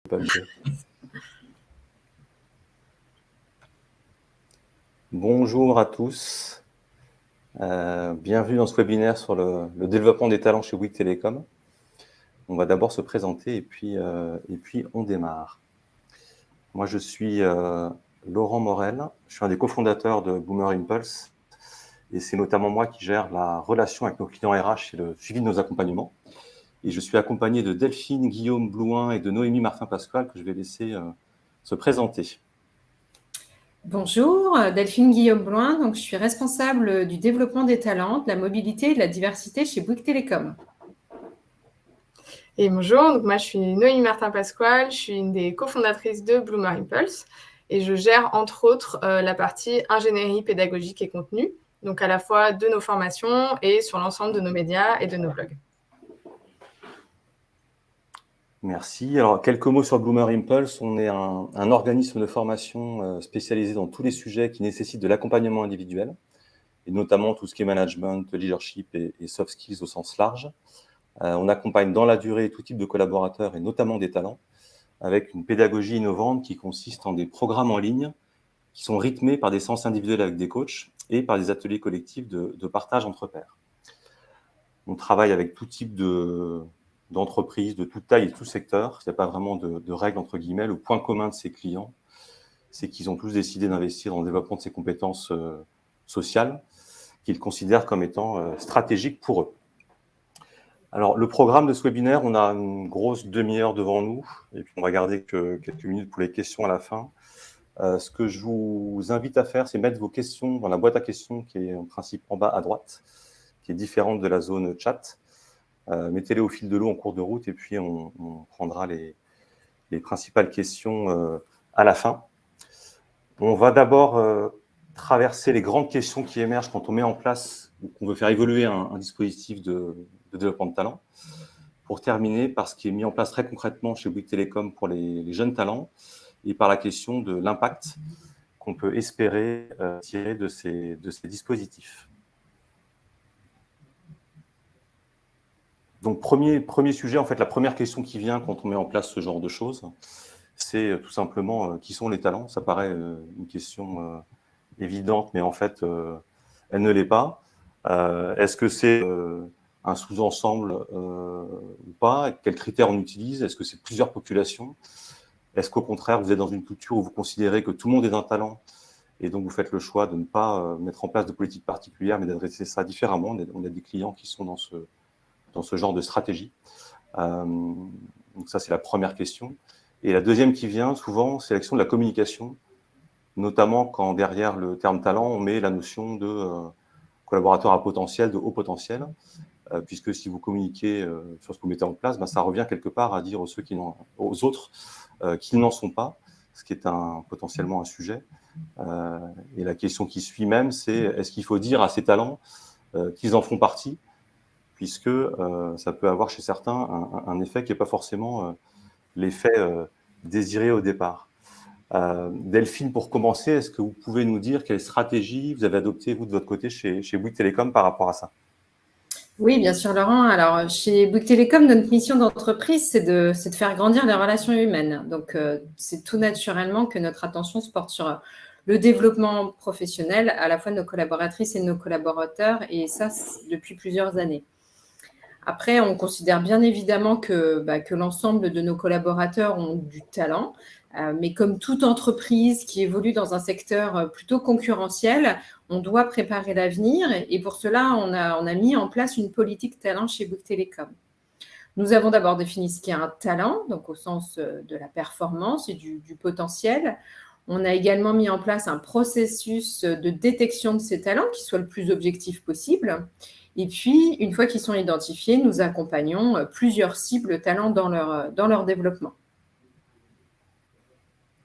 Pas le fait. Bonjour à tous, bienvenue dans ce webinaire sur le développement des talents chez Bouygues Télécom. On va d'abord se présenter et puis on démarre. Moi je suis Laurent Morel, je suis un des cofondateurs de Boomer Impulse et c'est notamment moi qui gère la relation avec nos clients RH et le suivi de nos accompagnements. Et je suis accompagné de Delphine Guillaume Blouin et de Noémie Martin-Pasquale que je vais laisser se présenter. Bonjour, Delphine Guillaume-Blouin, donc je suis responsable du développement des talents, de la mobilité et de la diversité chez Bouygues Télécom. Et bonjour, donc moi je suis Noémie Martin-Pasquale, je suis une des cofondatrices de Boomer Impulse et je gère entre autres la partie ingénierie pédagogique et contenu, donc à la fois de nos formations et sur l'ensemble de nos médias et de nos blogs. Merci. Alors, quelques mots sur Boomer Impulse. On est un organisme de formation spécialisé dans tous les sujets qui nécessitent de l'accompagnement individuel, et notamment tout ce qui est management, leadership et soft skills au sens large. On accompagne dans la durée tout type de collaborateurs et notamment des talents, avec une pédagogie innovante qui consiste en des programmes en ligne qui sont rythmés par des séances individuelles avec des coachs et par des ateliers collectifs de partage entre pairs. On travaille avec tout type d'entreprises, de toute taille et de tout secteur. Il n'y a pas vraiment de règles, entre guillemets. Le point commun de ces clients, c'est qu'ils ont tous décidé d'investir dans le développement de ces compétences sociales qu'ils considèrent comme étant stratégiques pour eux. Alors, le programme de ce webinaire, on a une grosse demi-heure devant nous, et puis on va garder que quelques minutes pour les questions à la fin. Ce que je vous invite à faire, c'est mettre vos questions dans la boîte à questions qui est en principe en bas à droite, qui est différente de la zone chat. Mettez-les au fil de l'eau en cours de route et puis on prendra les principales questions à la fin. On va d'abord traverser les grandes questions qui émergent quand on met en place ou qu'on veut faire évoluer un dispositif de développement de talent. Pour terminer, par ce qui est mis en place très concrètement chez Bouygues Télécom pour les jeunes talents et par la question de l'impact qu'on peut espérer tirer de ces dispositifs. Donc, premier sujet, en fait, la première question qui vient quand on met en place ce genre de choses, c'est tout simplement qui sont les talents. Ça paraît une question évidente, mais en fait, elle ne l'est pas. Est-ce que c'est un sous-ensemble ou pas? Quels critères on utilise? Est-ce que c'est plusieurs populations? Est-ce qu'au contraire, vous êtes dans une culture où vous considérez que tout le monde est un talent et donc vous faites le choix de ne pas mettre en place de politique particulière, mais d'adresser ça différemment? On a des clients qui sont dans ce genre de stratégie. Donc ça, c'est la première question. Et la deuxième qui vient, souvent, c'est l'action de la communication, notamment quand derrière le terme talent, on met la notion de collaborateur à potentiel, de haut potentiel, puisque si vous communiquez sur ce que vous mettez en place, ça revient quelque part à dire aux autres qu'ils n'en sont pas, ce qui est potentiellement un sujet. Et la question qui suit même, c'est est-ce qu'il faut dire à ces talents qu'ils en font partie, puisque ça peut avoir chez certains un effet qui n'est pas forcément l'effet désiré au départ. Delphine, pour commencer, est-ce que vous pouvez nous dire quelle stratégie vous avez adoptée, vous, de votre côté, chez Bouygues Télécom par rapport à ça? Oui, bien sûr, Laurent. Alors, chez Bouygues Télécom, notre mission d'entreprise, c'est de faire grandir les relations humaines. Donc, c'est tout naturellement que notre attention se porte sur le développement professionnel, à la fois de nos collaboratrices et de nos collaborateurs, et ça, depuis plusieurs années. Après, on considère bien évidemment que l'ensemble de nos collaborateurs ont du talent, mais comme toute entreprise qui évolue dans un secteur plutôt concurrentiel, on doit préparer l'avenir et pour cela, on a mis en place une politique talent chez Bouygues Télécom. Nous avons d'abord défini ce qu'est un talent, donc au sens de la performance et du potentiel. On a également mis en place un processus de détection de ces talents qui soit le plus objectif possible. Et puis, une fois qu'ils sont identifiés, nous accompagnons plusieurs cibles talents dans leur développement.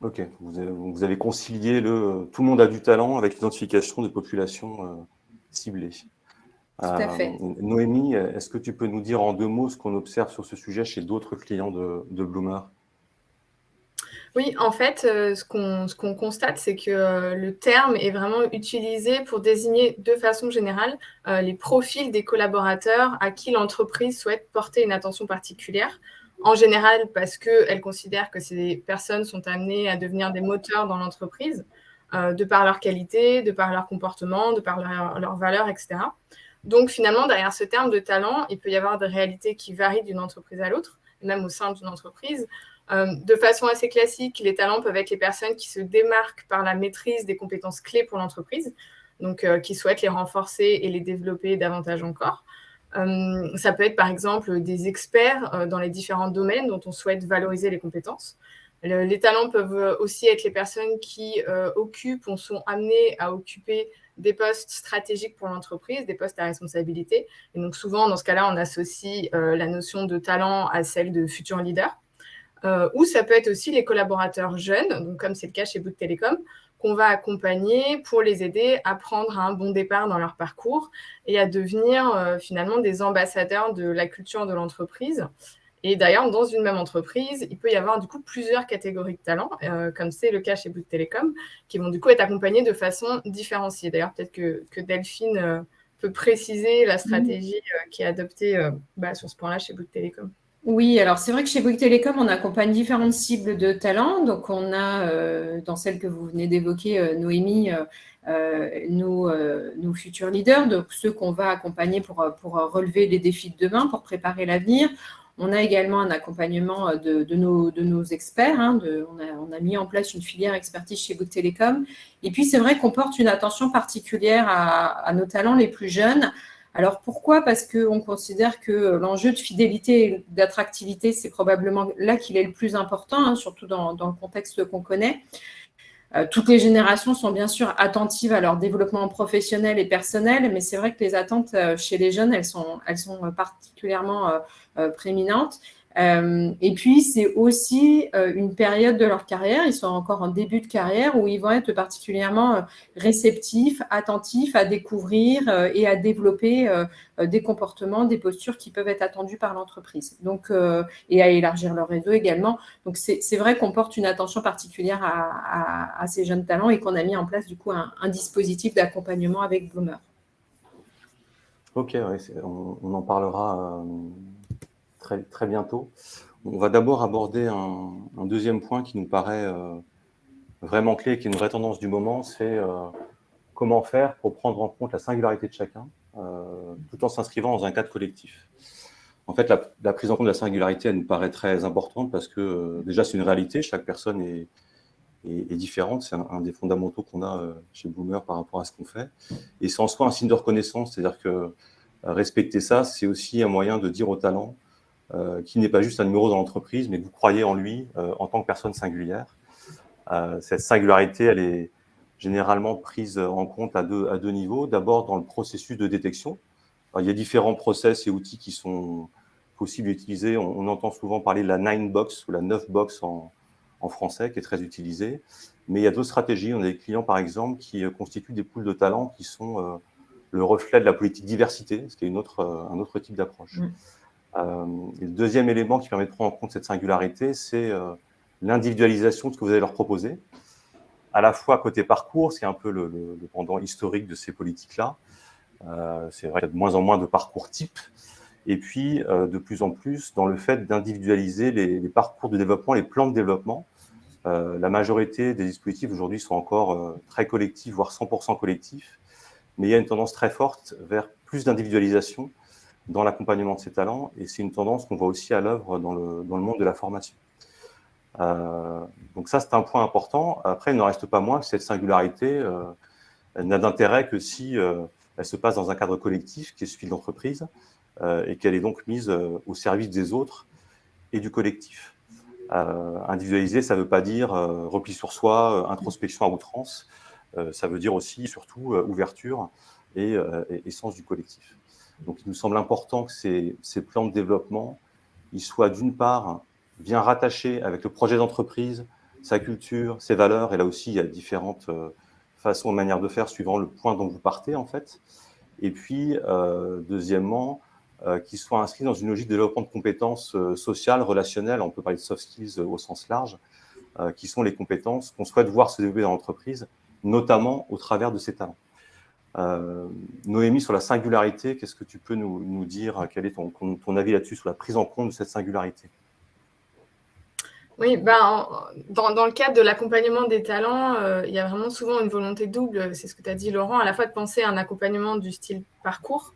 Ok, vous avez concilié tout le monde a du talent avec l'identification de populations ciblées. Tout à fait. Noémie, est-ce que tu peux nous dire en 2 mots ce qu'on observe sur ce sujet chez d'autres clients de Bloomer? Oui, en fait, ce qu'on constate, c'est que le terme est vraiment utilisé pour désigner de façon générale les profils des collaborateurs à qui l'entreprise souhaite porter une attention particulière. en général parce qu'elles considèrent que ces personnes sont amenées à devenir des moteurs dans l'entreprise, de par leur qualité, de par leur comportement, de par leurs valeurs, etc. Donc finalement, derrière ce terme de talent, il peut y avoir des réalités qui varient d'une entreprise à l'autre, même au sein d'une entreprise. De façon assez classique, les talents peuvent être les personnes qui se démarquent par la maîtrise des compétences clés pour l'entreprise, donc qui souhaitent les renforcer et les développer davantage encore. Ça peut être par exemple des experts dans les différents domaines dont on souhaite valoriser les compétences. Les talents peuvent aussi être les personnes qui occupent ou sont amenées à occuper des postes stratégiques pour l'entreprise, des postes à responsabilité. Et donc souvent, dans ce cas-là, on associe la notion de talent à celle de futur leader. Ou ça peut être aussi les collaborateurs jeunes, donc comme c'est le cas chez Bouygues Telecom, qu'on va accompagner pour les aider à prendre un bon départ dans leur parcours et à devenir finalement des ambassadeurs de la culture de l'entreprise. Et d'ailleurs, dans une même entreprise, il peut y avoir du coup plusieurs catégories de talents, comme c'est le cas chez Bouygues Telecom, qui vont du coup être accompagnés de façon différenciée. D'ailleurs, peut-être que Delphine peut préciser la stratégie qui est adoptée sur ce point-là chez Bouygues Telecom. Oui, alors c'est vrai que chez Bouygues Telecom, on accompagne différentes cibles de talents. Donc, on a, dans celle que vous venez d'évoquer, Noémie, nos futurs leaders, donc ceux qu'on va accompagner pour relever les défis de demain, pour préparer l'avenir. On a également un accompagnement de nos experts. On a mis en place une filière expertise chez Bouygues Telecom. Et puis, c'est vrai qu'on porte une attention particulière à nos talents les plus jeunes. Alors, pourquoi ? Parce qu'on considère que l'enjeu de fidélité et d'attractivité, c'est probablement là qu'il est le plus important, surtout dans le contexte qu'on connaît. Toutes les générations sont bien sûr attentives à leur développement professionnel et personnel, mais c'est vrai que les attentes chez les jeunes, elles sont particulièrement prééminentes. Et puis, c'est aussi une période de leur carrière, ils sont encore en début de carrière, où ils vont être particulièrement réceptifs, attentifs à découvrir et à développer des comportements, des postures qui peuvent être attendues par l'entreprise. Donc, et à élargir leur réseau également. Donc, c'est vrai qu'on porte une attention particulière à ces jeunes talents et qu'on a mis en place du coup un dispositif d'accompagnement avec Bloomer. Ok, ouais, on en parlera très, très bientôt. On va d'abord aborder un deuxième point qui nous paraît vraiment clé, qui est une vraie tendance du moment, c'est comment faire pour prendre en compte la singularité de chacun, tout en s'inscrivant dans un cadre collectif. En fait, la prise en compte de la singularité, elle nous paraît très importante parce que déjà, c'est une réalité, chaque personne est différente, c'est un des fondamentaux qu'on a chez Bloomer par rapport à ce qu'on fait. Et c'est en soi un signe de reconnaissance, c'est-à-dire que respecter ça, c'est aussi un moyen de dire au talent qu'il n'est pas juste un numéro dans l'entreprise, mais que vous croyez en lui en tant que personne singulière. Cette singularité, elle est généralement prise en compte à deux niveaux. D'abord, dans le processus de détection. Alors, il y a différents process et outils qui sont possibles d'utiliser. On entend souvent parler de la 9-box ou la 9-box en français, qui est très utilisée. Mais il y a d'autres stratégies. On a des clients, par exemple, qui constituent des pools de talents qui sont le reflet de la politique diversité, ce qui est un autre type d'approche. Et le deuxième élément qui permet de prendre en compte cette singularité, c'est l'individualisation de ce que vous allez leur proposer, à la fois côté parcours, c'est un peu le pendant historique de ces politiques-là. C'est vrai qu'il y a de moins en moins de parcours types, et puis de plus en plus dans le fait d'individualiser les parcours de développement, les plans de développement. La majorité des dispositifs aujourd'hui sont encore très collectifs, voire 100% collectifs, mais il y a une tendance très forte vers plus d'individualisation dans l'accompagnement de ces talents, et c'est une tendance qu'on voit aussi à l'œuvre dans le monde de la formation. Donc ça, c'est un point important. Après, il ne reste pas moins que cette singularité n'a d'intérêt que si elle se passe dans un cadre collectif qui est celui de l'entreprise et qu'elle est donc mise au service des autres et du collectif. Individualiser, ça ne veut pas dire repli sur soi, introspection à outrance. Ça veut dire aussi, surtout, ouverture et sens du collectif. Donc, il nous semble important que ces plans de développement, ils soient d'une part bien rattachés avec le projet d'entreprise, sa culture, ses valeurs. Et là aussi, il y a différentes façons, manières de faire suivant le point dont vous partez, en fait. Et puis, deuxièmement, qu'ils soient inscrits dans une logique de développement de compétences sociales, relationnelles, on peut parler de soft skills au sens large, qui sont les compétences qu'on souhaite voir se développer dans l'entreprise, notamment au travers de ces talents. Noémie, sur la singularité, qu'est-ce que tu peux nous dire? Quel est ton avis là-dessus sur la prise en compte de cette singularité? Oui, dans le cadre de l'accompagnement des talents, il y a vraiment souvent une volonté double, c'est ce que tu as dit Laurent, à la fois de penser à un accompagnement du style parcours,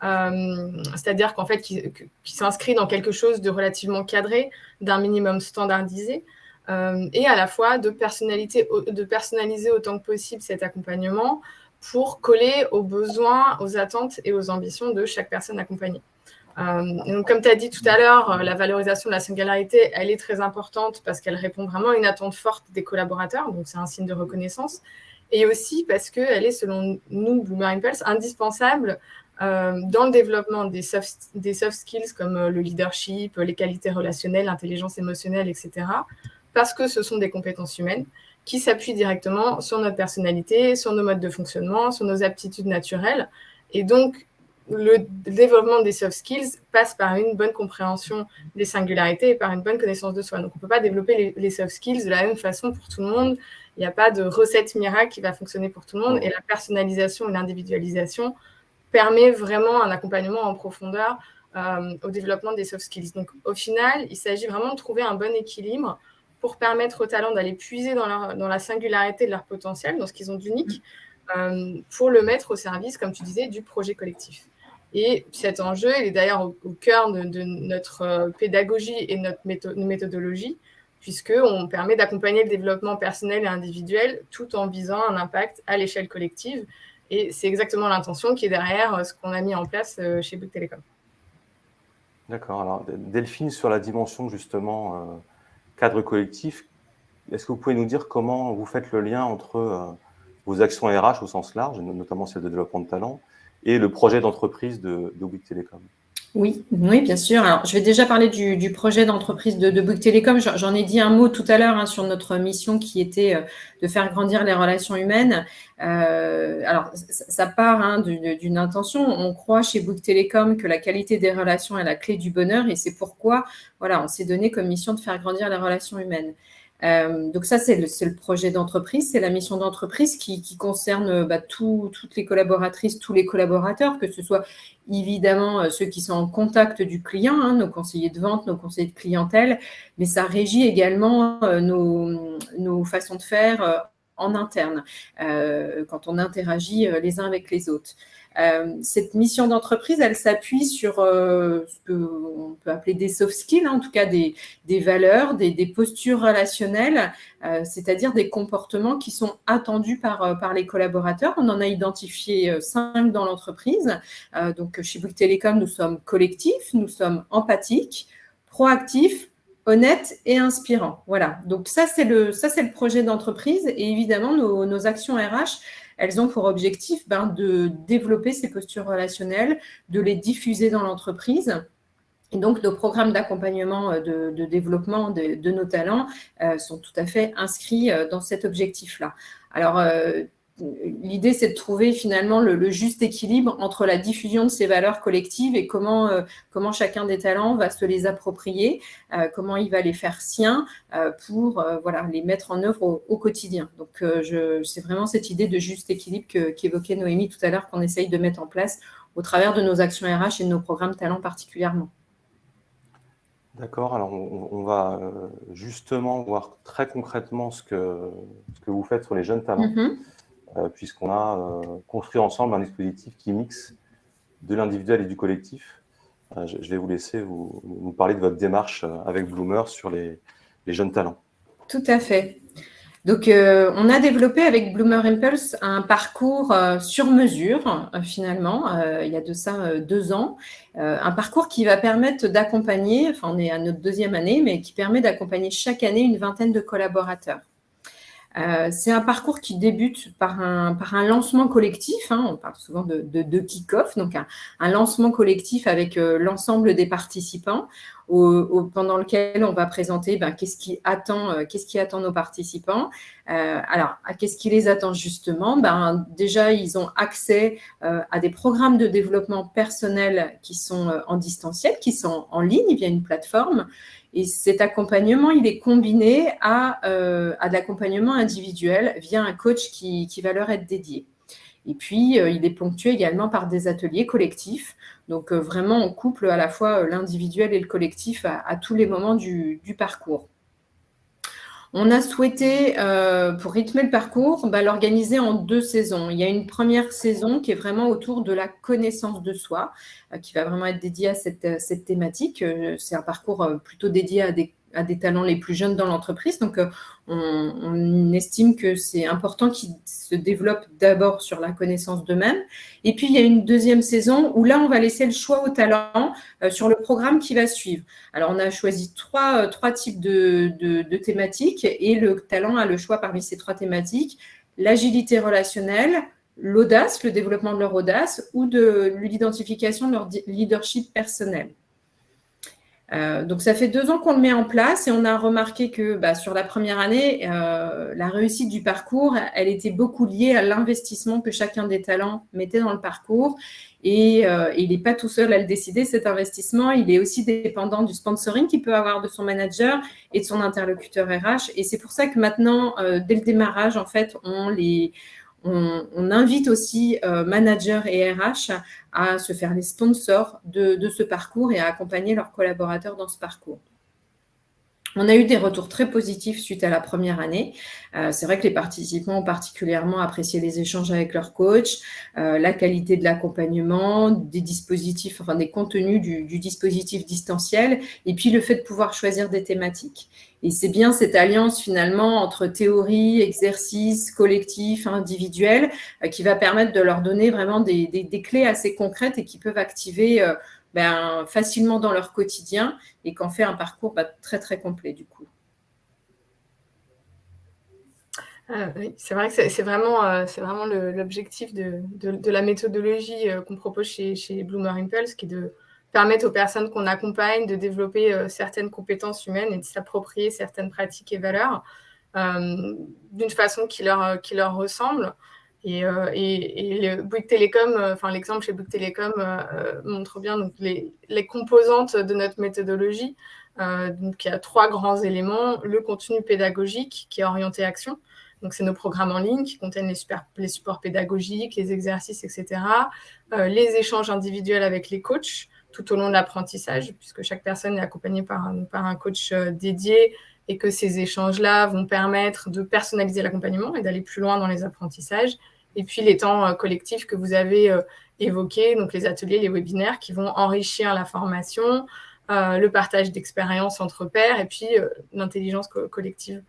c'est-à-dire qu'en fait, qui s'inscrit dans quelque chose de relativement cadré, d'un minimum standardisé, et à la fois de personnaliser autant que possible cet accompagnement pour coller aux besoins, aux attentes et aux ambitions de chaque personne accompagnée. Donc, comme tu as dit tout à l'heure, la valorisation de la singularité, elle est très importante parce qu'elle répond vraiment à une attente forte des collaborateurs, donc c'est un signe de reconnaissance, et aussi parce qu'elle est, selon nous, Bloomer Impulse, indispensable dans le développement des soft skills comme le leadership, les qualités relationnelles, l'intelligence émotionnelle, etc., parce que ce sont des compétences humaines qui s'appuient directement sur notre personnalité, sur nos modes de fonctionnement, sur nos aptitudes naturelles, et donc le développement des soft skills passe par une bonne compréhension des singularités et par une bonne connaissance de soi. Donc, on ne peut pas développer les soft skills de la même façon pour tout le monde. Il n'y a pas de recette miracle qui va fonctionner pour tout le monde. Et la personnalisation et l'individualisation permet vraiment un accompagnement en profondeur au développement des soft skills. Donc, au final, il s'agit vraiment de trouver un bon équilibre pour permettre aux talents d'aller puiser dans la singularité de leur potentiel, dans ce qu'ils ont d'unique, pour le mettre au service, comme tu disais, du projet collectif. Et cet enjeu, il est d'ailleurs au cœur de notre pédagogie et notre méthodologie, puisqu'on permet d'accompagner le développement personnel et individuel tout en visant un impact à l'échelle collective. Et c'est exactement l'intention qui est derrière ce qu'on a mis en place chez Bouygues Telecom. D'accord. Alors, Delphine, sur la dimension justement cadre collectif, est-ce que vous pouvez nous dire comment vous faites le lien entre vos actions RH au sens large, notamment celle de développement de talent, et le projet d'entreprise de Bouygues Telecom? Oui, bien sûr. Alors, je vais déjà parler du projet d'entreprise de Bouygues Telecom. J'en ai dit un mot tout à l'heure sur notre mission qui était de faire grandir les relations humaines. Alors, ça part d'une intention. On croit chez Bouygues Telecom que la qualité des relations est la clé du bonheur et c'est pourquoi on s'est donné comme mission de faire grandir les relations humaines. Donc ça, c'est le projet d'entreprise, c'est la mission d'entreprise qui concerne toutes les collaboratrices, tous les collaborateurs, que ce soit évidemment ceux qui sont en contact du client, nos conseillers de vente, nos conseillers de clientèle, mais ça régit également nos façons de faire en interne, quand on interagit les uns avec les autres. Cette mission d'entreprise, elle s'appuie sur ce qu'on peut appeler des soft skills, en tout cas des valeurs, des postures relationnelles, c'est-à-dire des comportements qui sont attendus par les collaborateurs. On en a identifié 5 dans l'entreprise. Donc, chez Bouygues Telecom, nous sommes collectifs, nous sommes empathiques, proactifs, honnêtes et inspirants. Voilà. Donc, ça, c'est le projet d'entreprise. Et évidemment, nos actions RH, elles ont pour objectif de développer ces postures relationnelles, de les diffuser dans l'entreprise. Et donc, nos programmes d'accompagnement de développement de nos talents sont tout à fait inscrits dans cet objectif-là. Alors, l'idée, c'est de trouver finalement le juste équilibre entre la diffusion de ces valeurs collectives et comment chacun des talents va se les approprier, comment il va les faire siens pour les mettre en œuvre au quotidien. Donc, c'est vraiment cette idée de juste équilibre qu'évoquait Noémie tout à l'heure qu'on essaye de mettre en place au travers de nos actions RH et de nos programmes talents particulièrement. D'accord, alors on va justement voir très concrètement ce que vous faites sur les jeunes talents. Puisqu'on a construit ensemble un dispositif qui mixe de l'individuel et du collectif. Je vais vous laisser vous parler de votre démarche avec Bloomer sur les jeunes talents. Tout à fait. Donc, on a développé avec Bloomer Impulse un parcours sur mesure, finalement, il y a de ça 2 ans. Un parcours qui va permettre d'accompagner, on est à notre 2e année, mais qui permet d'accompagner chaque année une vingtaine de collaborateurs. C'est un parcours qui débute par un lancement collectif, on parle souvent de kick-off, donc un lancement collectif avec l'ensemble des participants, pendant lequel on va présenter qu'est-ce qui attend nos participants. Alors, qu'est-ce qui les attend justement ? Déjà, ils ont accès à des programmes de développement personnel qui sont en distanciel, qui sont en ligne via une plateforme. Et cet accompagnement, il est combiné à de l'accompagnement individuel via un coach qui va leur être dédié. Et puis, il est ponctué également par des ateliers collectifs. Donc, vraiment, on couple à la fois l'individuel et le collectif à tous les moments du parcours. On a souhaité, pour rythmer le parcours, l'organiser en 2 saisons. Il y a une première saison qui est vraiment autour de la connaissance de soi, qui va vraiment être dédiée à cette thématique. C'est un parcours plutôt dédié à des talents les plus jeunes dans l'entreprise. Donc, on estime que c'est important qu'ils se développent d'abord sur la connaissance d'eux-mêmes. Et puis, il y a une deuxième saison où là, on va laisser le choix aux talents sur le programme qui va suivre. Alors, on a choisi trois types de thématiques et le talent a le choix parmi ces 3 thématiques: l'agilité relationnelle, l'audace, le développement de leur audace ou de l'identification de leur leadership personnel. Donc, ça fait 2 ans qu'on le met en place et on a remarqué que sur la première année, la réussite du parcours, elle était beaucoup liée à l'investissement que chacun des talents mettait dans le parcours. Et il n'est pas tout seul à le décider, cet investissement. Il est aussi dépendant du sponsoring qu'il peut avoir de son manager et de son interlocuteur RH. Et c'est pour ça que maintenant, dès le démarrage, en fait, on invite aussi managers et RH à se faire les sponsors de ce parcours et à accompagner leurs collaborateurs dans ce parcours. On a eu des retours très positifs suite à la première année. C'est vrai que les participants ont particulièrement apprécié les échanges avec leur coach, la qualité de l'accompagnement, des dispositifs, enfin des contenus du dispositif distanciel, et puis le fait de pouvoir choisir des thématiques. Et c'est bien cette alliance finalement entre théorie, exercice, collectif, individuel, qui va permettre de leur donner vraiment des clés assez concrètes et qui peuvent activer facilement dans leur quotidien et qu'en fait un parcours très très complet du coup. Oui, c'est vrai que c'est vraiment l'objectif de la méthodologie qu'on propose chez Bloomer Impulse, qui est de permettre aux personnes qu'on accompagne de développer certaines compétences humaines et de s'approprier certaines pratiques et valeurs d'une façon qui leur ressemble. Et le Bouygues Télécom, l'exemple chez Bouygues Télécom montre bien donc, les composantes de notre méthodologie. Donc, il y a 3 grands éléments. Le contenu pédagogique qui est orienté action. Donc, c'est nos programmes en ligne qui contiennent les supports pédagogiques, les exercices, etc. Les échanges individuels avec les coachs tout au long de l'apprentissage, puisque chaque personne est accompagnée par un coach dédié et que ces échanges-là vont permettre de personnaliser l'accompagnement et d'aller plus loin dans les apprentissages. Et puis, les temps collectifs que vous avez évoqués, donc les ateliers, les webinaires qui vont enrichir la formation, le partage d'expériences entre pairs et puis l'intelligence collective.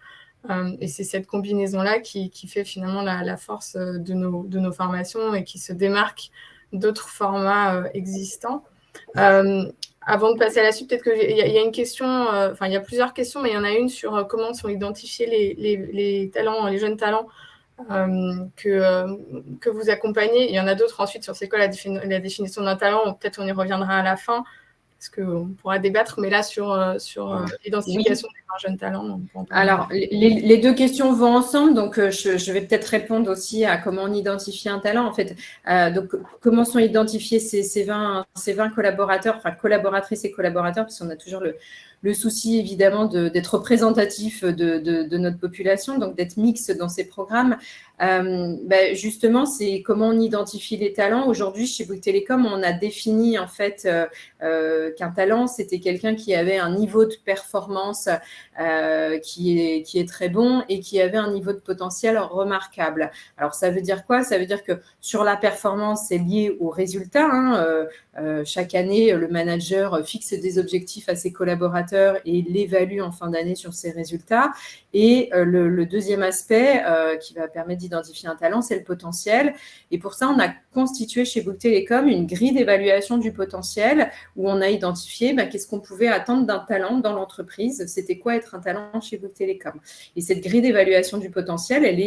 Et c'est cette combinaison-là qui fait finalement la force de nos formations et qui se démarque d'autres formats existants. Avant de passer à la suite, peut-être qu'il y a une question, il y a plusieurs questions, mais il y en a une sur comment sont identifiés les talents, les jeunes talents que vous accompagnez. Il y en a d'autres ensuite sur c'est quoi la définition d'un talent, peut-être on y reviendra à la fin, parce qu'on pourra débattre, mais là sur l'identification des jeunes talents. Alors, les 2 questions vont ensemble, donc je vais peut-être répondre aussi à comment on identifie un talent. En fait, donc comment sont identifiés ces 20 collaborateurs, enfin collaboratrices et collaborateurs, parce qu'on a toujours le souci évidemment d'être représentatif de notre population, donc d'être mixte dans ces programmes. Justement, c'est comment on identifie les talents. Aujourd'hui, chez Bouygues Télécom, on a défini en fait qu'un talent, c'était quelqu'un qui avait un niveau de performance qui est très bon et qui avait un niveau de potentiel remarquable. Alors, ça veut dire quoi? Ça veut dire que sur la performance, c'est lié aux résultats. Chaque année, le manager fixe des objectifs à ses collaborateurs et l'évalue en fin d'année sur ses résultats. Et le deuxième aspect qui va permettre d'identifier un talent, c'est le potentiel. Et pour ça, on a constitué chez Bouygues Télécom une grille d'évaluation du potentiel où on a identifié qu'est-ce qu'on pouvait attendre d'un talent dans l'entreprise. C'était quoi être un talent chez Bouygues Télécom. Et cette grille d'évaluation du potentiel, elle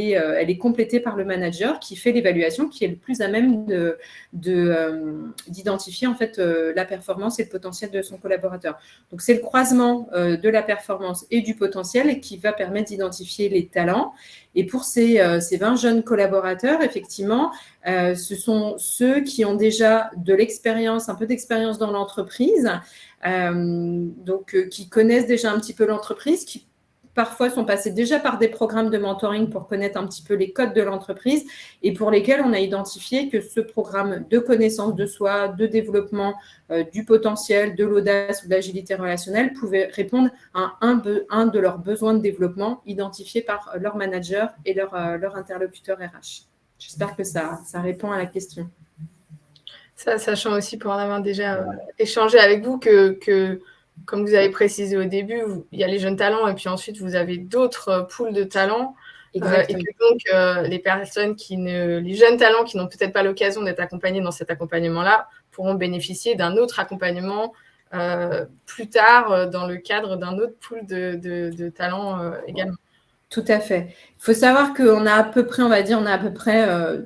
est complétée par le manager qui fait l'évaluation, qui est le plus à même d'identifier en fait la performance et le potentiel de son collaborateur. Donc, c'est le croisement de la performance et du potentiel qui va permettre d'identifier les talents. Et pour ces 20 jeunes collaborateurs, effectivement, ce sont ceux qui ont déjà de l'expérience, un peu d'expérience dans l'entreprise, donc qui connaissent déjà un petit peu l'entreprise, qui parfois sont passés déjà par des programmes de mentoring pour connaître un petit peu les codes de l'entreprise et pour lesquels on a identifié que ce programme de connaissance de soi, de développement du potentiel, de l'audace ou de l'agilité relationnelle pouvait répondre à un de leurs besoins de développement identifiés par leur manager et leur interlocuteur RH. J'espère que ça répond à la question. Ça, sachant aussi pour en avoir déjà échangé avec vous que comme vous avez précisé au début, il y a les jeunes talents et puis ensuite vous avez d'autres pools de talents. Et que donc les jeunes talents qui n'ont peut-être pas l'occasion d'être accompagnés dans cet accompagnement-là pourront bénéficier d'un autre accompagnement plus tard dans le cadre d'un autre pool de talents également. Tout à fait. Il faut savoir qu'on a à peu près,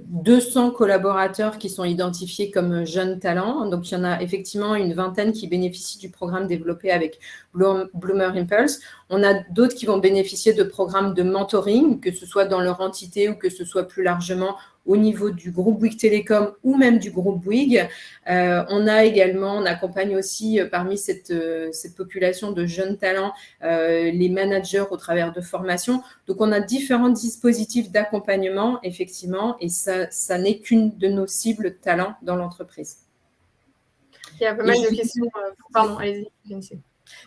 200 collaborateurs qui sont identifiés comme jeunes talents. Donc, il y en a effectivement une vingtaine qui bénéficient du programme développé avec Bloomer Impulse. On a d'autres qui vont bénéficier de programmes de mentoring, que ce soit dans leur entité ou que ce soit plus largement au niveau du groupe Bouygues Télécom ou même du groupe Bouygues. On accompagne aussi parmi cette population de jeunes talents les managers au travers de formations. Donc, on a différents dispositifs d'accompagnement, effectivement, et ça n'est qu'une de nos cibles talents dans l'entreprise. Il y a pas mal de questions. Pardon, allez-y, Vinci.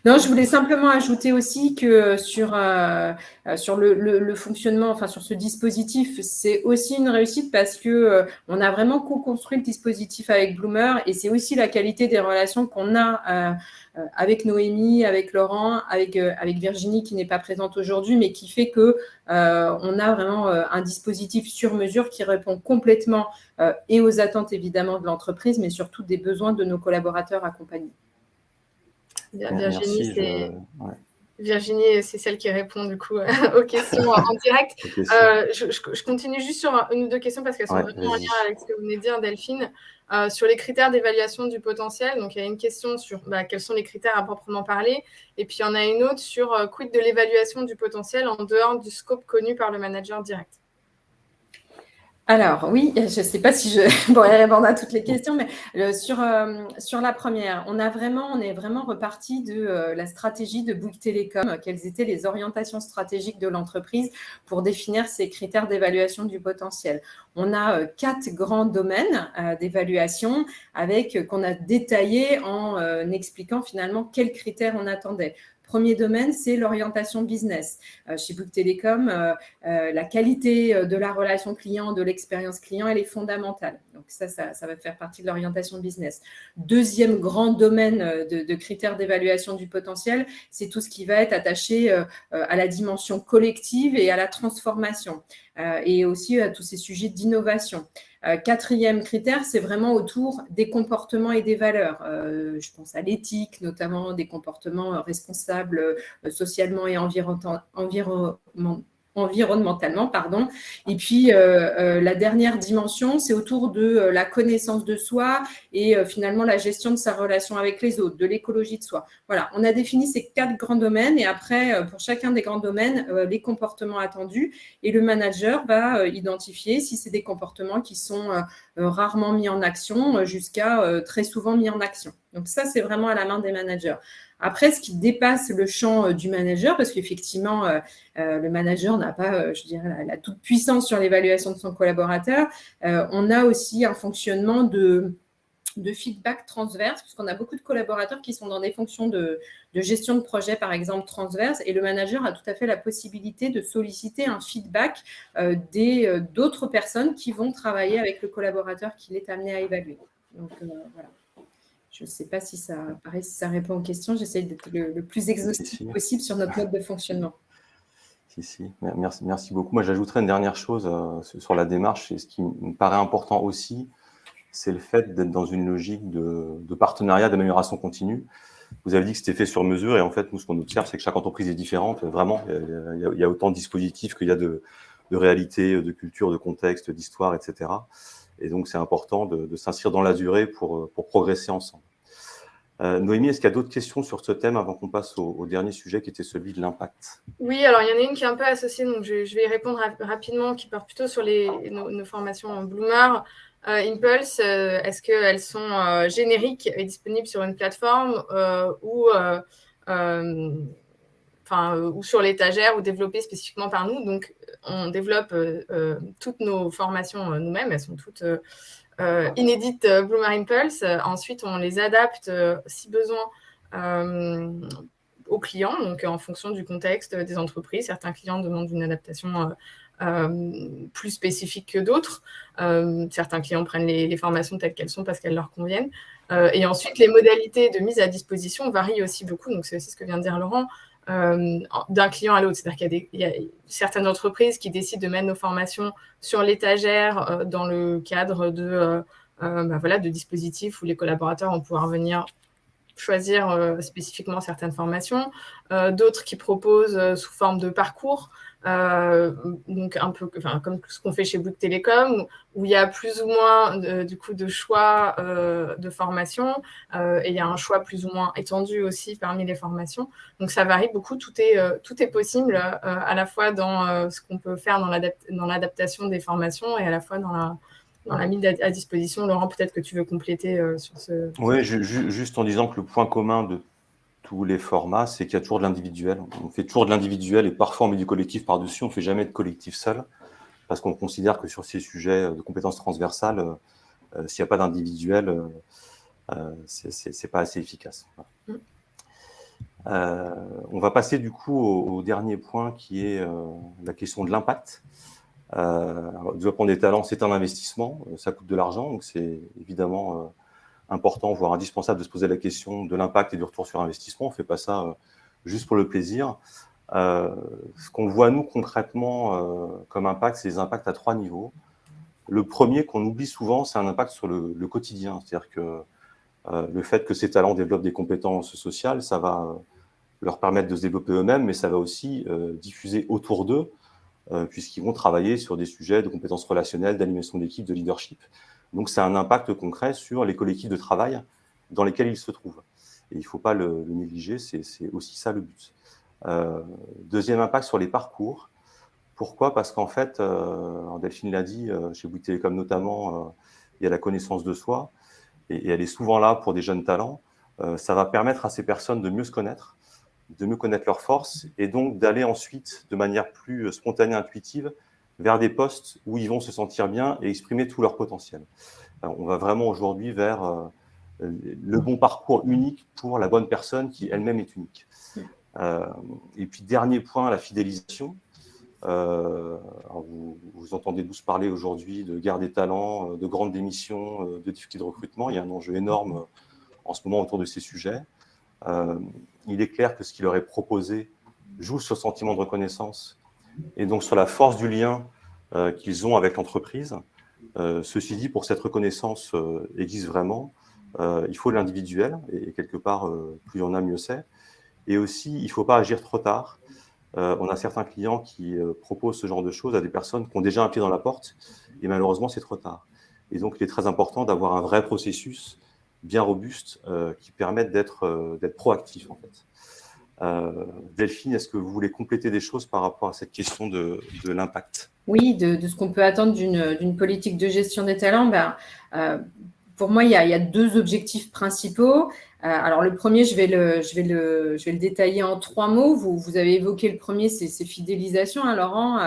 Non, je voulais simplement ajouter aussi que sur le fonctionnement, enfin sur ce dispositif, c'est aussi une réussite parce que on a vraiment co-construit le dispositif avec Bloomer et c'est aussi la qualité des relations qu'on a avec Noémie, avec Laurent, avec Virginie qui n'est pas présente aujourd'hui, mais qui fait que on a vraiment un dispositif sur mesure qui répond complètement et aux attentes évidemment de l'entreprise, mais surtout des besoins de nos collaborateurs accompagnés. Virginie, c'est celle qui répond du coup aux questions en direct. Je continue juste sur une ou deux questions parce qu'elles sont vraiment en lien avec ce que vous venez de dire, Delphine. Sur les critères d'évaluation du potentiel, donc il y a une question sur quels sont les critères à proprement parler, et puis il y en a une autre sur quid de l'évaluation du potentiel en dehors du scope connu par le manager direct. Alors oui, je ne sais pas si je pourrais répondre à toutes les questions, mais sur la première, on est vraiment reparti de la stratégie de Bouygues Télécom, quelles étaient les orientations stratégiques de l'entreprise pour définir ces critères d'évaluation du potentiel. On a 4 grands domaines d'évaluation qu'on a détaillés en expliquant finalement quels critères on attendait. Premier domaine, c'est l'orientation business. Chez Bouygues Télécom, la qualité de la relation client, de l'expérience client, elle est fondamentale. Donc ça va faire partie de l'orientation business. Deuxième grand domaine de critères d'évaluation du potentiel, c'est tout ce qui va être attaché à la dimension collective et à la transformation. Et aussi à tous ces sujets d'innovation. Quatrième critère, c'est vraiment autour des comportements et des valeurs. Je pense à l'éthique, notamment des comportements responsables socialement et environnementalement, pardon. Et puis, la dernière dimension, c'est autour de la connaissance de soi et finalement la gestion de sa relation avec les autres, de l'écologie de soi. Voilà, on a défini ces 4 grands domaines et après, pour chacun des grands domaines, les comportements attendus et le manager va identifier si c'est des comportements qui sont rarement mis en action jusqu'à très souvent mis en action. Donc ça, c'est vraiment à la main des managers. Après, ce qui dépasse le champ du manager, parce qu'effectivement, le manager n'a pas, je dirais, la toute puissance sur l'évaluation de son collaborateur, on a aussi un fonctionnement de feedback transverse, puisqu'on a beaucoup de collaborateurs qui sont dans des fonctions de gestion de projet, par exemple, transverse, et le manager a tout à fait la possibilité de solliciter un feedback d'autres personnes qui vont travailler avec le collaborateur qu'il est amené à évaluer. Donc, voilà. Je ne sais pas si ça répond aux questions. J'essaie d'être le plus exhaustif possible sur notre mode de fonctionnement. Si. Merci beaucoup. Moi, j'ajouterais une dernière chose sur la démarche. Et ce qui me paraît important aussi, c'est le fait d'être dans une logique de partenariat, d'amélioration continue. Vous avez dit que c'était fait sur mesure. Et en fait, nous, ce qu'on observe, c'est que chaque entreprise est différente. Vraiment, il y a autant de dispositifs qu'il y a de réalité, de culture, de contexte, d'histoire, etc. Et donc, c'est important de s'inscrire dans la durée pour progresser ensemble. Noémie, est-ce qu'il y a d'autres questions sur ce thème avant qu'on passe au dernier sujet qui était celui de l'impact? Oui, alors il y en a une qui est un peu associée, donc je vais y répondre rapidement, qui part plutôt sur nos formations en Bloomer. Impulse, est-ce qu'elles sont génériques et disponibles sur une plateforme ou ou sur l'étagère ou développées spécifiquement par nous. Donc, on développe toutes nos formations nous-mêmes. Elles sont toutes inédites Bloomer Impulse. Ensuite, on les adapte si besoin aux clients, donc en fonction du contexte des entreprises. Certains clients demandent une adaptation plus spécifique que d'autres. Certains clients prennent les formations telles qu'elles sont parce qu'elles leur conviennent. Et ensuite, les modalités de mise à disposition varient aussi beaucoup. Donc, c'est aussi ce que vient de dire Laurent, d'un client à l'autre. C'est-à-dire qu'il y a certaines entreprises qui décident de mettre nos formations sur l'étagère dans le cadre de dispositifs où les collaborateurs vont pouvoir venir choisir spécifiquement certaines formations, d'autres qui proposent sous forme de parcours, donc un peu comme ce qu'on fait chez Bouygues Télécom, où il y a plus ou moins de choix de formation, et il y a un choix plus ou moins étendu aussi parmi les formations. Donc ça varie beaucoup, tout est possible à la fois dans ce qu'on peut faire dans l'adaptation des formations et à la fois dans la mise à disposition. Laurent, peut-être que tu veux compléter sur ce... Oui, juste en disant que le point commun de tous les formats, c'est qu'il y a toujours de l'individuel. On fait toujours de l'individuel et parfois on met du collectif par-dessus, on ne fait jamais de collectif seul, parce qu'on considère que sur ces sujets de compétences transversales, s'il n'y a pas d'individuel, c'est pas assez efficace. On va passer du coup au dernier point qui est la question de l'impact. Le développement des talents, c'est un investissement, ça coûte de l'argent, donc c'est évidemment important, voire indispensable de se poser la question de l'impact et du retour sur investissement. On ne fait pas ça juste pour le plaisir. Ce qu'on voit, nous, concrètement, comme impact, c'est des impacts à 3 niveaux. Le premier qu'on oublie souvent, c'est un impact sur le quotidien. C'est-à-dire que le fait que ces talents développent des compétences sociales, ça va leur permettre de se développer eux-mêmes, mais ça va aussi diffuser autour d'eux, puisqu'ils vont travailler sur des sujets de compétences relationnelles, d'animation d'équipe, de leadership. Donc, c'est un impact concret sur les collectifs de travail dans lesquels ils se trouvent. Et il ne faut pas le négliger, c'est aussi ça le but. Deuxième impact sur les parcours. Pourquoi ? Parce qu'en fait, Delphine l'a dit, chez Bouygues Télécom notamment, il y a la connaissance de soi, et elle est souvent là pour des jeunes talents. Ça va permettre à ces personnes de mieux se connaître, de mieux connaître leurs forces, et donc d'aller ensuite, de manière plus spontanée, intuitive, vers des postes où ils vont se sentir bien et exprimer tout leur potentiel. On va vraiment aujourd'hui vers le bon parcours unique pour la bonne personne qui elle-même est unique. Et puis, dernier point, la fidélisation. Vous entendez tous parler aujourd'hui de guerre des talents, de grandes démissions, de difficultés de recrutement. Il y a un enjeu énorme en ce moment autour de ces sujets. Il est clair que ce qui leur est proposé joue sur le sentiment de reconnaissance et donc sur la force du lien qu'ils ont avec l'entreprise. Ceci dit, pour que cette reconnaissance existe vraiment, il faut l'individuel, et quelque part, plus il y en a, mieux c'est. Et aussi, il ne faut pas agir trop tard. On a certains clients qui proposent ce genre de choses à des personnes qui ont déjà un pied dans la porte, et malheureusement, c'est trop tard. Et donc, il est très important d'avoir un vrai processus bien robuste qui permette d'être proactif, en fait. Delphine, est-ce que vous voulez compléter des choses par rapport à cette question de l'impact ? Oui, de ce qu'on peut attendre d'une politique de gestion des talents. Pour moi, il y a 2 objectifs principaux. Alors, le premier, je vais le détailler en 3 mots. Vous avez évoqué le premier, c'est fidélisation, hein, Laurent,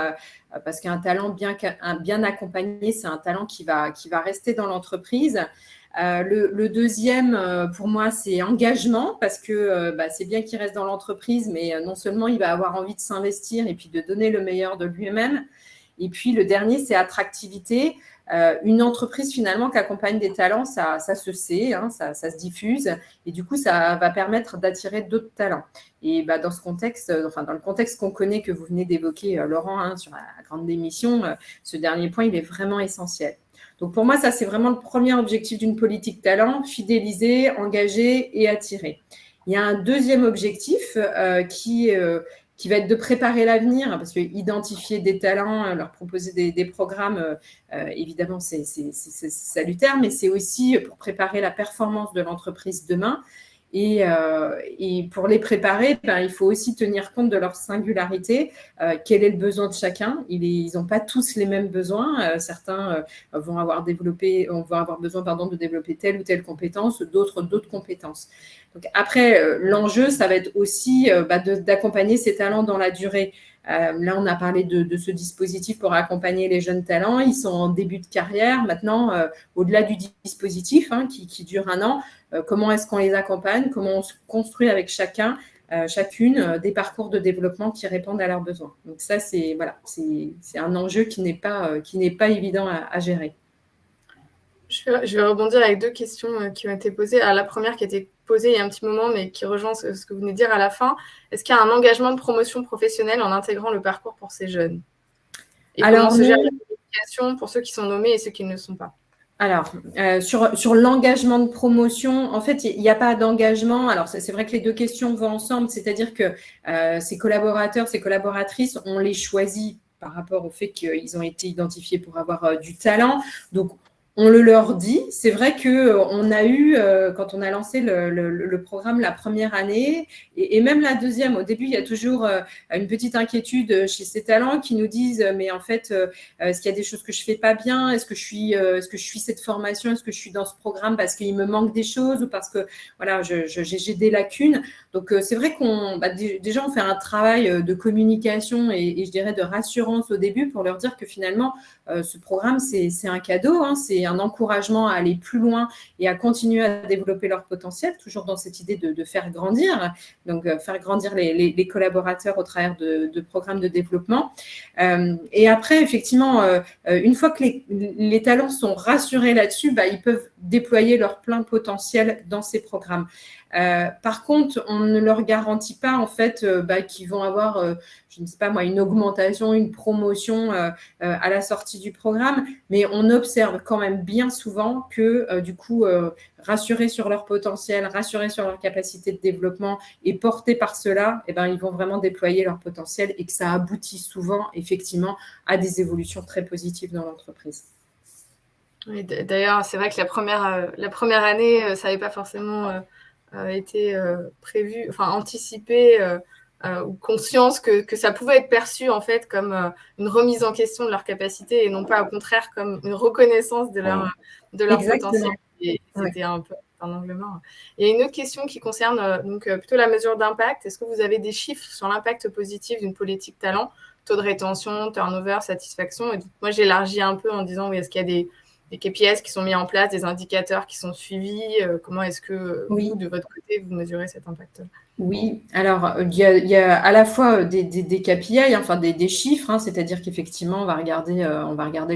parce qu'un talent bien accompagné, c'est un talent qui va rester dans l'entreprise. Le deuxième, pour moi, c'est engagement, parce que c'est bien qu'il reste dans l'entreprise, mais non seulement il va avoir envie de s'investir et puis de donner le meilleur de lui-même. Et puis, le dernier, c'est attractivité. Une entreprise, finalement, qui accompagne des talents, ça se sait, hein, ça se diffuse. Et du coup, ça va permettre d'attirer d'autres talents. Et dans ce contexte, dans le contexte qu'on connaît, que vous venez d'évoquer, Laurent, hein, sur la grande démission, ce dernier point, il est vraiment essentiel. Donc, pour moi, ça, c'est vraiment le premier objectif d'une politique talent, fidéliser, engager et attirer. Il y a un deuxième objectif qui va être de préparer l'avenir, parce que identifier des talents, leur proposer des programmes, évidemment, c'est salutaire, mais c'est aussi pour préparer la performance de l'entreprise demain. Et pour les préparer, il faut aussi tenir compte de leur singularité. Quel est le besoin de chacun ? Ils n'ont pas tous les mêmes besoins. Certains vont avoir besoin de développer telle ou telle compétence, d'autres compétences. Donc après, l'enjeu, ça va être aussi d'accompagner ces talents dans la durée. Là, on a parlé de ce dispositif pour accompagner les jeunes talents. Ils sont en début de carrière. Maintenant, au-delà du dispositif qui dure 1 an, comment est-ce qu'on les accompagne? Comment on se construit avec chacune des parcours de développement qui répondent à leurs besoins. Donc ça, c'est un enjeu qui n'est pas évident à gérer. Je vais rebondir avec 2 questions qui ont été posées. Alors, la première qui a été posée il y a un petit moment, mais qui rejoint ce que vous venez de dire à la fin. Est-ce qu'il y a un engagement de promotion professionnelle en intégrant le parcours pour ces jeunes? Et comment se gère la communication pour ceux qui sont nommés et ceux qui ne le sont pas? Alors, sur l'engagement de promotion, en fait, il n'y a pas d'engagement. Alors, c'est vrai que les 2 questions vont ensemble, c'est-à-dire que ces collaborateurs, ces collaboratrices, on les choisit par rapport au fait qu'ils ont été identifiés pour avoir du talent. Donc, on le leur dit. C'est vrai qu'on a eu, quand on a lancé le programme la première année, et même la deuxième, au début, il y a toujours une petite inquiétude chez ces talents qui nous disent, mais en fait, est-ce qu'il y a des choses que je ne fais pas bien? Est-ce que je suis cette formation? Est-ce que je suis dans ce programme parce qu'il me manque des choses ou parce que voilà, j'ai des lacunes? Donc, c'est vrai qu'on déjà, on fait un travail de communication et je dirais de rassurance au début pour leur dire que finalement, ce programme, c'est un cadeau, c'est un encouragement à aller plus loin et à continuer à développer leur potentiel, toujours dans cette idée de faire grandir, donc faire grandir les collaborateurs au travers de programmes de développement. Et après, effectivement, une fois que les talents sont rassurés là-dessus, ils peuvent déployer leur plein potentiel dans ces programmes. Par contre, on ne leur garantit pas en fait qu'ils vont avoir, je ne sais pas moi, une augmentation, une promotion à la sortie du programme, mais on observe quand même bien souvent que du coup, rassurés sur leur potentiel, rassurés sur leur capacité de développement et portés par cela, ils vont vraiment déployer leur potentiel et que ça aboutit souvent effectivement à des évolutions très positives dans l'entreprise. Oui, d'ailleurs, c'est vrai que la première année, ça n'avait pas forcément été prévu, enfin anticipé ou conscience que ça pouvait être perçu en fait comme une remise en question de leur capacité et non pas au contraire comme une reconnaissance de leur potentiel. Et c'était un peu un angle mort. Il y a une autre question qui concerne plutôt la mesure d'impact. Est-ce que vous avez des chiffres sur l'impact positif d'une politique talent, taux de rétention, turnover, satisfaction? Et moi, j'élargis un peu en disant, oui, est-ce qu'il y a des KPIs qui sont mis en place, des indicateurs qui sont suivis? Comment est-ce que vous, de votre côté, vous mesurez cet impact-là? Oui, alors il y a à la fois des KPI, enfin des chiffres, c'est-à-dire qu'effectivement, on va regarder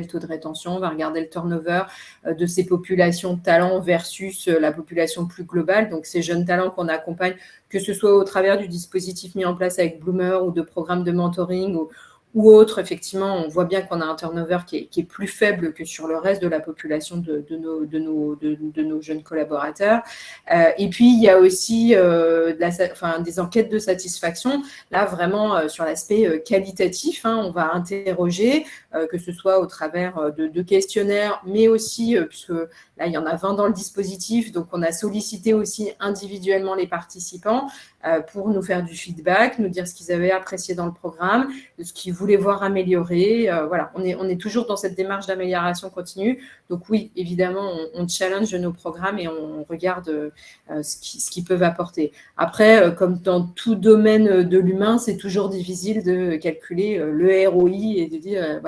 le taux de rétention, on va regarder le turnover de ces populations de talents versus la population plus globale, donc ces jeunes talents qu'on accompagne, que ce soit au travers du dispositif mis en place avec Bloomer ou de programmes de mentoring ou autre, effectivement, on voit bien qu'on a un turnover qui est plus faible que sur le reste de la population de nos jeunes collaborateurs. Et puis, il y a aussi des enquêtes de satisfaction. Là, vraiment, sur l'aspect qualitatif, on va interroger, que ce soit au travers de questionnaires, mais aussi, puisque là, il y en a 20 dans le dispositif, donc on a sollicité aussi individuellement les participants pour nous faire du feedback, nous dire ce qu'ils avaient apprécié dans le programme, ce qu'ils voulaient voir améliorer. Voilà, on est toujours dans cette démarche d'amélioration continue. Donc oui, évidemment, on challenge nos programmes et on regarde ce qu'ils peuvent apporter. Après, comme dans tout domaine de l'humain, c'est toujours difficile de calculer le ROI et de dire,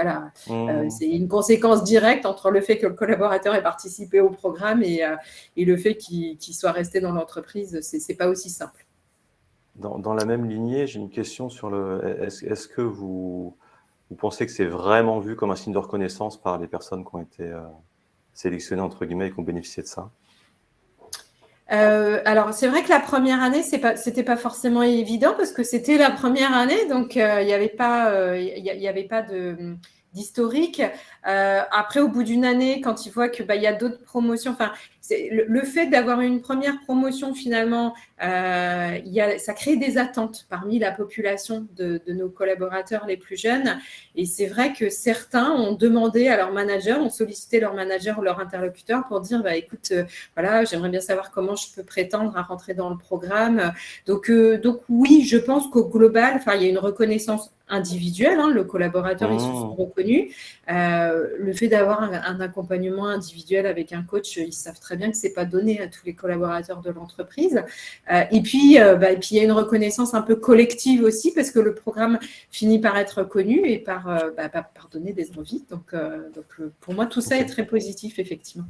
c'est une conséquence directe entre le fait que le collaborateur ait participé au programme et le fait qu'il soit resté dans l'entreprise. C'est pas aussi simple. Dans la même lignée, j'ai une question sur est-ce que vous pensez que c'est vraiment vu comme un signe de reconnaissance par les personnes qui ont été sélectionnées, entre guillemets, et qui ont bénéficié de ça? Alors, c'est vrai que la première année, c'était pas forcément évident parce que c'était la première année, donc il n'y avait pas d'historique. Après, au bout d'une année, quand ils voient que il y a d'autres promotions, enfin, le fait d'avoir une première promotion finalement, ça crée des attentes parmi la population de nos collaborateurs les plus jeunes. Et c'est vrai que certains ont demandé à leur manager, ont sollicité leur manager ou leur interlocuteur pour dire, écoute, voilà, j'aimerais bien savoir comment je peux prétendre à rentrer dans le programme. Donc oui, je pense qu'au global, il y a une reconnaissance individuelle, le collaborateur, ils se sont reconnus. Le fait d'avoir un accompagnement individuel avec un coach, ils savent très bien que ce n'est pas donné à tous les collaborateurs de l'entreprise. Et puis, il y a une reconnaissance un peu collective aussi, parce que le programme finit par être connu et par donner des envies. Donc, pour moi, tout ça est très positif, effectivement.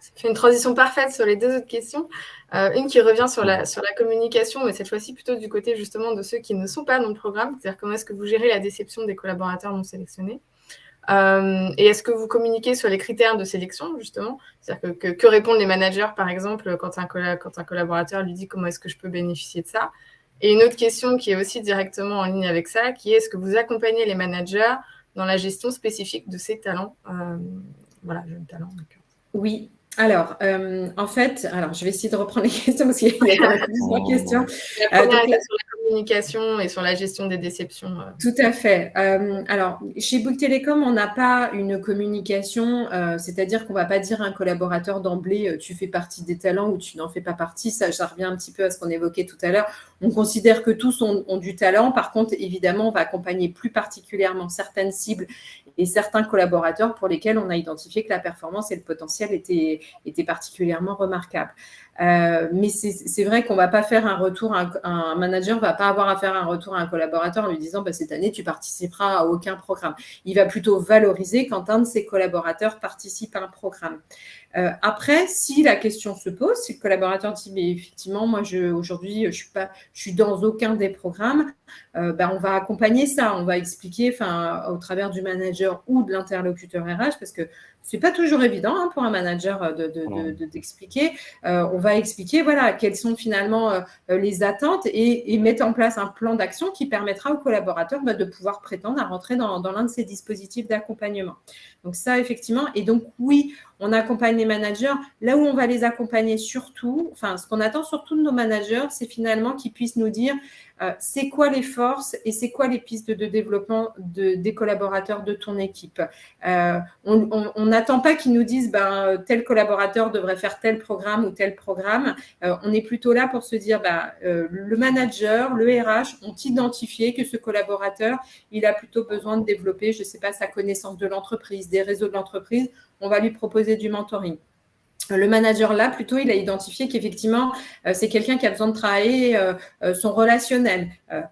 Ça fait une transition parfaite sur les deux autres questions. Une qui revient sur la communication, mais cette fois-ci plutôt du côté justement de ceux qui ne sont pas dans le programme, c'est-à-dire comment est-ce que vous gérez la déception des collaborateurs non sélectionnés. Et est-ce que vous communiquez sur les critères de sélection, justement? C'est-à-dire que répondent les managers, par exemple, quand un collaborateur lui dit comment est-ce que je peux bénéficier de ça? Et une autre question qui est aussi directement en ligne avec ça, qui est est-ce que vous accompagnez les managers dans la gestion spécifique de ces talents, jeunes talents. Oui. Alors, en fait, je vais essayer de reprendre les questions parce qu'il y a quand même plusieurs questions. La première était sur la communication et sur la gestion des déceptions. Tout à fait. Alors, chez Bouygues Telecom, on n'a pas une communication, c'est-à-dire qu'on ne va pas dire à un collaborateur d'emblée, tu fais partie des talents ou tu n'en fais pas partie. Ça revient un petit peu à ce qu'on évoquait tout à l'heure. On considère que tous ont du talent. Par contre, évidemment, on va accompagner plus particulièrement certaines cibles et certains collaborateurs pour lesquels on a identifié que la performance et le potentiel étaient particulièrement remarquables. Mais c'est vrai qu'on ne va pas faire un retour, un manager ne va pas avoir à faire un retour à un collaborateur en lui disant cette année, tu participeras à aucun programme. Il va plutôt valoriser quand un de ses collaborateurs participe à un programme. Après, si la question se pose, si le collaborateur dit mais effectivement, moi aujourd'hui, je suis dans aucun des programmes, on va accompagner ça, on va expliquer au travers du manager ou de l'interlocuteur RH, parce que ce n'est pas toujours évident pour un manager d'expliquer. On va expliquer quelles sont finalement les attentes et mettre en place un plan d'action qui permettra aux collaborateurs de pouvoir prétendre à rentrer dans l'un de ces dispositifs d'accompagnement. Donc ça, effectivement. Et donc, oui, on accompagne les managers. Là où on va les accompagner surtout, ce qu'on attend surtout de nos managers, c'est finalement qu'ils puissent nous dire c'est quoi les forces et c'est quoi les pistes de développement des collaborateurs de ton équipe. On n'attend pas qu'ils nous disent tel collaborateur devrait faire tel programme ou tel programme. On est plutôt là pour se dire le manager, le RH ont identifié que ce collaborateur, il a plutôt besoin de développer, je ne sais pas, sa connaissance de l'entreprise, des réseaux de l'entreprise. On va lui proposer du mentoring. Le manager, là, plutôt, il a identifié qu'effectivement, c'est quelqu'un qui a besoin de travailler son relationnel.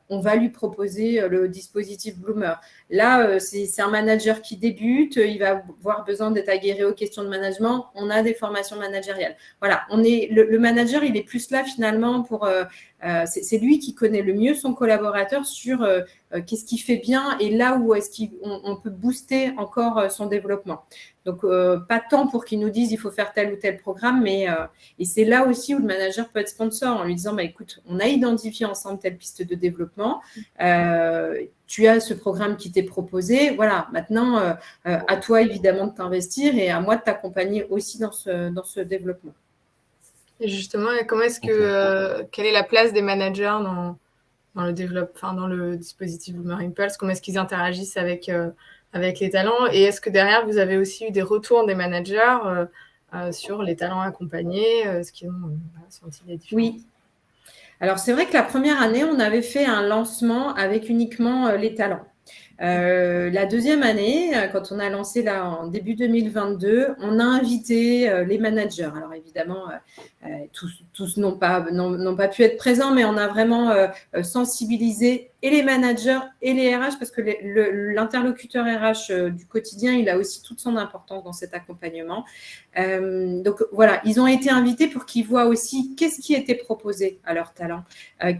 On va lui proposer le dispositif Bloomer. Là, c'est un manager qui débute, il va avoir besoin d'être aguerri aux questions de management. On a des formations managériales. Voilà, le manager, il est plus là finalement pour… c'est lui qui connaît le mieux son collaborateur sur qu'est-ce qu'il fait bien et là où est-ce qu'on peut booster encore son développement. Donc, pas tant pour qu'ils nous disent il faut faire tel ou tel programme, mais et c'est là aussi où le manager peut être sponsor en lui disant écoute, on a identifié ensemble telle piste de développement, tu as ce programme qui t'est proposé, voilà, maintenant, à toi évidemment de t'investir et à moi de t'accompagner aussi dans ce développement. Et justement, comment est-ce que quelle est la place des managers dans le dispositif Bloomer Impulse? Comment est-ce qu'ils interagissent avec les talents? Et est-ce que derrière, vous avez aussi eu des retours des managers sur les talents accompagnés, ce qu'ils ont senti les différences? Oui. Alors, c'est vrai que la première année, on avait fait un lancement avec uniquement les talents. La deuxième année, quand on a lancé là en début 2022, on a invité les managers. Alors évidemment, tous n'ont pas pu être présents, mais on a vraiment sensibilisé et les managers et les RH, parce que l'interlocuteur RH du quotidien, il a aussi toute son importance dans cet accompagnement. Donc voilà, ils ont été invités pour qu'ils voient aussi qu'est-ce qui était proposé à leurs talents,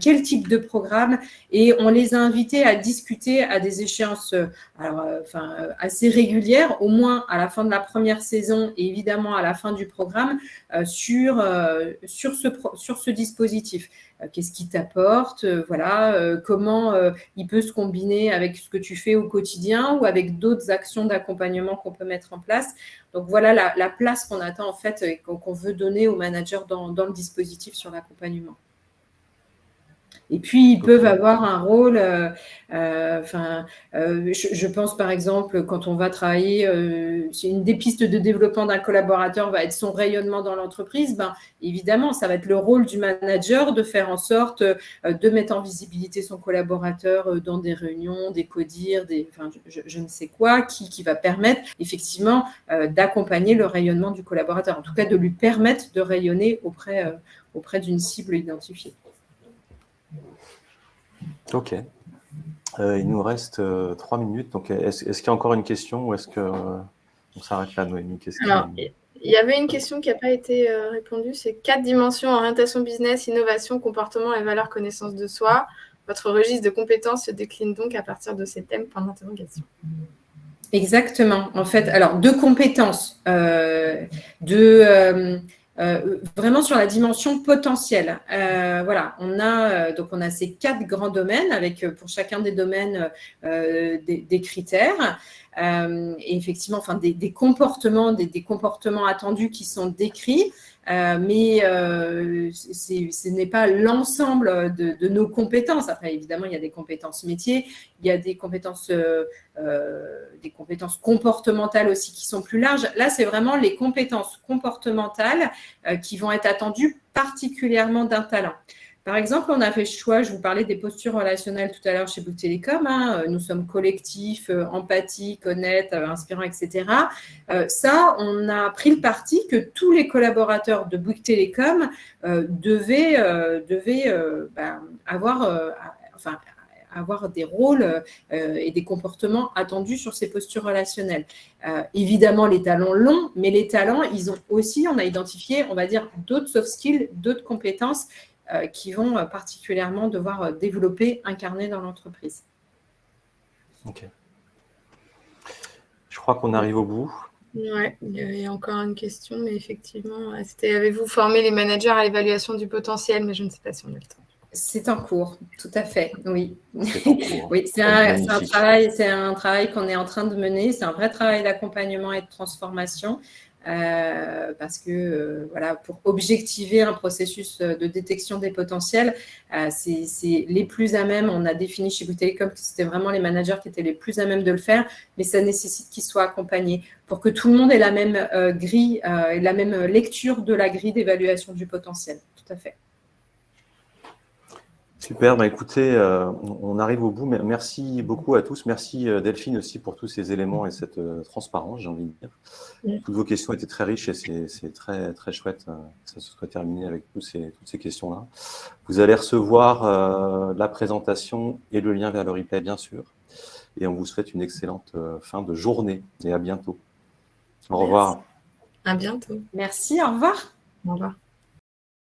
quel type de programme, et on les a invités à discuter à des échéances assez régulières, au moins à la fin de la première saison et évidemment à la fin du programme, sur ce dispositif. Qu'est-ce qui t'apporte, comment il peut se combiner avec ce que tu fais au quotidien ou avec d'autres actions d'accompagnement qu'on peut mettre en place. Donc voilà la place qu'on attend en fait et qu'on veut donner aux managers dans le dispositif sur l'accompagnement. Et puis, ils peuvent avoir un rôle, je pense par exemple, quand on va travailler, une des pistes de développement d'un collaborateur va être son rayonnement dans l'entreprise, évidemment, ça va être le rôle du manager de faire en sorte de mettre en visibilité son collaborateur dans des réunions, des CODIR, je ne sais quoi, qui va permettre effectivement d'accompagner le rayonnement du collaborateur, en tout cas de lui permettre de rayonner auprès d'une cible identifiée. Ok. Il nous reste 3 minutes. Donc, est-ce qu'il y a encore une question ou est-ce qu'on s'arrête là, Noémie? Alors, il y avait une question qui n'a pas été répondue. C'est 4 dimensions: orientation business, innovation, comportement et valeur, connaissance de soi. Votre registre de compétences se décline donc à partir de ces thèmes, point d'interrogation. Exactement. En fait, alors, de compétences, vraiment sur la dimension potentielle. Voilà, on a ces 4 grands domaines avec pour chacun des domaines des critères et effectivement, des comportements, des comportements attendus qui sont décrits, mais ce n'est pas l'ensemble de nos compétences. Après, évidemment, il y a des compétences métiers, il y a des compétences comportementales aussi qui sont plus larges. Là, c'est vraiment les compétences comportementales qui vont être attendues particulièrement d'un talent. Par exemple, on a fait le choix, je vous parlais des postures relationnelles tout à l'heure chez Bouygues Télécom, nous sommes collectifs, empathiques, honnêtes, inspirants, etc. Ça, on a pris le parti que tous les collaborateurs de Bouygues Télécom devaient avoir des rôles et des comportements attendus sur ces postures relationnelles. Évidemment, les talents l'ont, mais les talents, ils ont aussi, on a identifié, on va dire, d'autres soft skills, d'autres compétences qui vont particulièrement devoir développer, incarner dans l'entreprise. Ok. Je crois qu'on arrive au bout. Oui, il y a encore une question, mais effectivement, c'était: avez-vous formé les managers à l'évaluation du potentiel? Mais je ne sais pas si on a le temps. C'est en cours, tout à fait, oui. C'est en cours. Oui, c'est un travail qu'on est en train de mener. C'est un vrai travail d'accompagnement et de transformation parce que, voilà, pour objectiver un processus de détection des potentiels, c'est les plus à même. On a défini chez Bouygues Télécom que c'était vraiment les managers qui étaient les plus à même de le faire, mais ça nécessite qu'ils soient accompagnés pour que tout le monde ait la même grille et la même lecture de la grille d'évaluation du potentiel. Tout à fait. Super, écoutez, on arrive au bout. Merci beaucoup à tous. Merci Delphine aussi pour tous ces éléments et cette transparence, j'ai envie de dire. Oui. Toutes vos questions étaient très riches et c'est très, très chouette que ça se soit terminé avec toutes ces questions-là. Vous allez recevoir la présentation et le lien vers le replay, bien sûr. Et on vous souhaite une excellente fin de journée et à bientôt. Au revoir. À bientôt. Merci, au revoir. Au revoir.